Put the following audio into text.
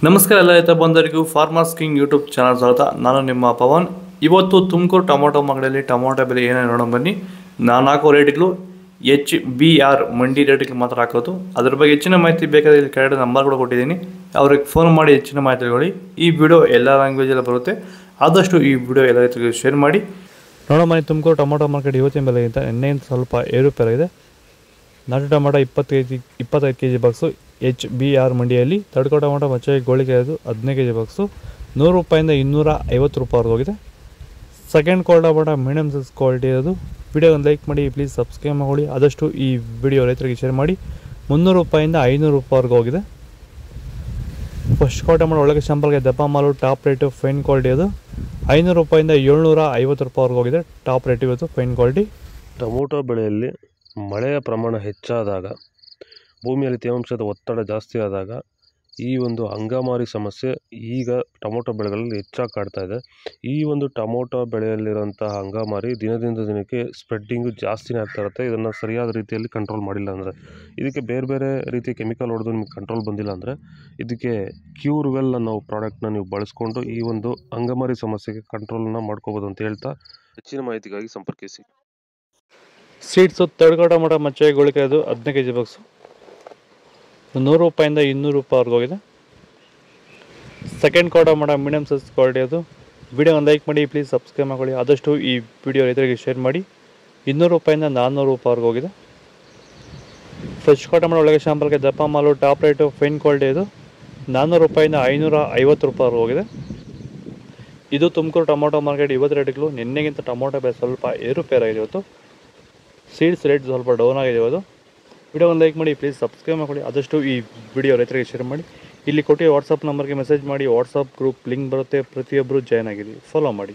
ನಮಸ್ಕಾರ ಎಲ್ಲ ರೈತ ಬಂಧುಗಳಿಗೂ ಫಾರ್ಮರ್ಸ್ ಕಿಂಗ್ ಯೂಟ್ಯೂಬ್ ಚಾನಲ್ ಸ್ವಾಗತ. ನಾನು ನಿಮ್ಮ ಪವನ್. ಇವತ್ತು ತುಮಕೂರು ಟೊಮೊಟೊ ಮಾರ್ಕೆಟಲ್ಲಿ ಟೊಮೊಟೊ ಬೆಲೆ ಏನೇನು ನೋಡೋಣ ಬನ್ನಿ. ನಾನು ಹಾಕೋ ರೇಟ್ಗಳು HBR ಮಂಡಿ ರೇಟ್ಗಳು ಮಾತ್ರ ಹಾಕೋದು. ಅದ್ರ ಬಗ್ಗೆ ಹೆಚ್ಚಿನ ಮಾಹಿತಿ ಬೇಕಾದರೆ ಇಲ್ಲಿ ಕೆಳಗಡೆ ನಂಬರ್ ಕೂಡ ಕೊಟ್ಟಿದ್ದೀನಿ, ಅವ್ರಿಗೆ ಫೋನ್ ಮಾಡಿ ಹೆಚ್ಚಿನ ಮಾಹಿತಿ ತಿಳ್ಕೊಳ್ಳಿ. ಈ ವಿಡಿಯೋ ಎಲ್ಲ ಲ್ಯಾಂಗ್ವೇಜಲ್ಲಿ ಬರುತ್ತೆ, ಆದಷ್ಟು ಈ ವಿಡಿಯೋ ಎಲ್ಲ ರೈತರಿಗೆ ಶೇರ್ ಮಾಡಿ. ನೋಡೋ ಮನೆ ತುಮಕೂರು ಟೊಮೊಟೊ ಮಾರ್ಕೆಟ್ ಇವತ್ತಿನ ಬೆಲೆಗಿಂತ ನಿನ್ನೆಯಿಂದ ಸ್ವಲ್ಪ ಏರುಪೇರಾಗಿದೆ. ನಾಟಿ ಟೊಮೊಟೊ 25 kg ಬಾಕ್ಸು HBR ಮಂಡಿಯಲ್ಲಿ. ತಡ್ಕೋ ಟೊಮೊಟೊ ಮಚ್ಚೆ ಗೋಳಿಗೆ ಅದು 15 kg ಬಾಕ್ಸು ₹100 ಇಂದ ₹250 ಹೋಗಿದೆ. Second quality tomato medium size quality ಇರೋದು. ವಿಡಿಯೋ ಒಂದು ಲೈಕ್ ಮಾಡಿ, ಪ್ಲೀಸ್ ಸಬ್ಸ್ಕ್ರೈಬ್ ಮಾಡಿ, ಆದಷ್ಟು ಈ ವಿಡಿಯೋ ರೈತರಿಗೆ ಶೇರ್ ಮಾಡಿ. ₹300 ಇಂದ ₹500 ಹೋಗಿದೆ. ಫಸ್ಟ್ ಕ್ವಾಲಿಟಿ ಟೊಮೊಟೊ ಒಳಗೆ ಶಾಂಪಲ್ಗೆ ದಪ್ಪ ಮಾಲು ಟಾಪ್ ರೇಟು ಫೈನ್ ಕ್ವಾಲಿಟಿ ಅದು. ₹500 ಇಂದ ₹750 ಹೋಗಿದೆ. ಟಾಪ್ ರೇಟ್ ಇವತ್ತು ಫೈನ್ ಕ್ವಾಲಿಟಿ. ಟೊಮೊಟೊ ಬೆಳೆಯಲ್ಲಿ ಮಳೆಯ ಪ್ರಮಾಣ ಹೆಚ್ಚಾದಾಗ, ಭೂಮಿಯಲ್ಲಿ ತೇವಾಂಶದ ಒತ್ತಡ ಜಾಸ್ತಿ ಆದಾಗ ಈ ಒಂದು ಅಂಗಮಾರಿ ಸಮಸ್ಯೆ ಈಗ ಟೊಮೊಟೊ ಬೆಳೆಗಳಲ್ಲಿ ಹೆಚ್ಚಾಗಿ ಕಾಡ್ತಾ ಇದೆ. ಈ ಒಂದು ಟೊಮೊಟೊ ಬೆಳೆಯಲ್ಲಿರುವಂತಹ ಅಂಗಮಾರಿ ದಿನದಿಂದ ದಿನಕ್ಕೆ ಸ್ಪ್ರೆಡ್ಡಿಂಗು ಜಾಸ್ತಿನೇ ಆಗ್ತಾ ಇರುತ್ತೆ. ಇದನ್ನು ಸರಿಯಾದ ರೀತಿಯಲ್ಲಿ ಕಂಟ್ರೋಲ್ ಮಾಡಿಲ್ಲ ಅಂದರೆ, ಇದಕ್ಕೆ ಬೇರೆ ಬೇರೆ ರೀತಿಯ ಕೆಮಿಕಲ್ ಹೊಡೆದು ನಿಮಗೆ ಕಂಟ್ರೋಲ್ ಬಂದಿಲ್ಲ ಅಂದರೆ, ಇದಕ್ಕೆ ಕ್ಯೂರ್ವೆಲ್ ಅನ್ನೋ ಪ್ರಾಡಕ್ಟ್ನ ನೀವು ಬಳಸ್ಕೊಂಡು ಈ ಒಂದು ಅಂಗಮಾರಿ ಸಮಸ್ಯೆಗೆ ಕಂಟ್ರೋಲನ್ನು ಮಾಡ್ಕೋಬೋದು ಅಂತ ಹೇಳ್ತಾ, ಹೆಚ್ಚಿನ ಮಾಹಿತಿಗಾಗಿ ಸಂಪರ್ಕಿಸಿ. ಸೀಡ್ಸು ತಡ್ಕೋ ಟೊಮೊಟೊ ಮಚ್ಚೆ ಗೋಳಿಗೆ ಅದು 15 kg ಬಾಕ್ಸು ₹100 ಇಂದ ₹200 ಹೋಗಿದೆ. Second quality tomato medium size quality ಅದು. ವಿಡಿಯೋ ಒಂದು ಲೈಕ್ ಮಾಡಿ, ಪ್ಲೀಸ್ ಸಬ್ಸ್ಕ್ರೈಬ್ ಮಾಡ್ಕೊಳ್ಳಿ, ಆದಷ್ಟು ಈ ವಿಡಿಯೋ ರೈತರಿಗೆ ಶೇರ್ ಮಾಡಿ. ₹200 ಇಂದ ₹400 ಹೋಗಿದೆ. ಫ್ರೆಶ್ ಕ್ವಾಲಿಟಿ ಟೊಮೊಟೊ ಒಳಗೆ ಶಾಂಪಲ್ಗೆ ದಪ್ಪ ಮಾಲು ಟಾಪ್ ರೇಟು ಫೈನ್ ಕ್ವಾಲಿಟಿ ಇದು. ₹400 ಇಂದ ₹550 ಹೋಗಿದೆ. ಇದು ತುಮಕೂರು ಟೊಮೊಟೊ ಮಾರ್ಕೆಟ್ ಇವತ್ತು ರೇಟ್ಗಳು. ನಿನ್ನೆಗಿಂತ ಟೊಮೊಟೊ ಬೆಲೆ ಸ್ವಲ್ಪ ಏರುಪೇರಾಗಿದೆ ಇವತ್ತು. ಸೀಡ್ಸ್ ರೇಟ್ ಸ್ವಲ್ಪ ಡೌನ್ ಆಗಿದೆ ಇವತ್ತು. ವಿಡಿಯೋ ಒಂದು ಲೈಕ್ ಮಾಡಿ, ಪ್ಲೀಸ್ ಸಬ್ಸ್ಕ್ರೈಬ್ ಮಾಡ್ಕೊಳ್ಳಿ, ಆದಷ್ಟು ಈ ವಿಡಿಯೋ ರೈತರಿಗೆ ಶೇರ್ ಮಾಡಿ. ಇಲ್ಲಿ ಕೊಟ್ಟಿರೋ ವಾಟ್ಸಪ್ ನಂಬರ್ಗೆ ಮೆಸೇಜ್ ಮಾಡಿ, ವಾಟ್ಸಪ್ ಗ್ರೂಪ್ ಲಿಂಕ್ ಬರುತ್ತೆ, ಪ್ರತಿಯೊಬ್ಬರು ಜಾಯ್ನ್ ಆಗಿರಿ, ಫಾಲೋ ಮಾಡಿ.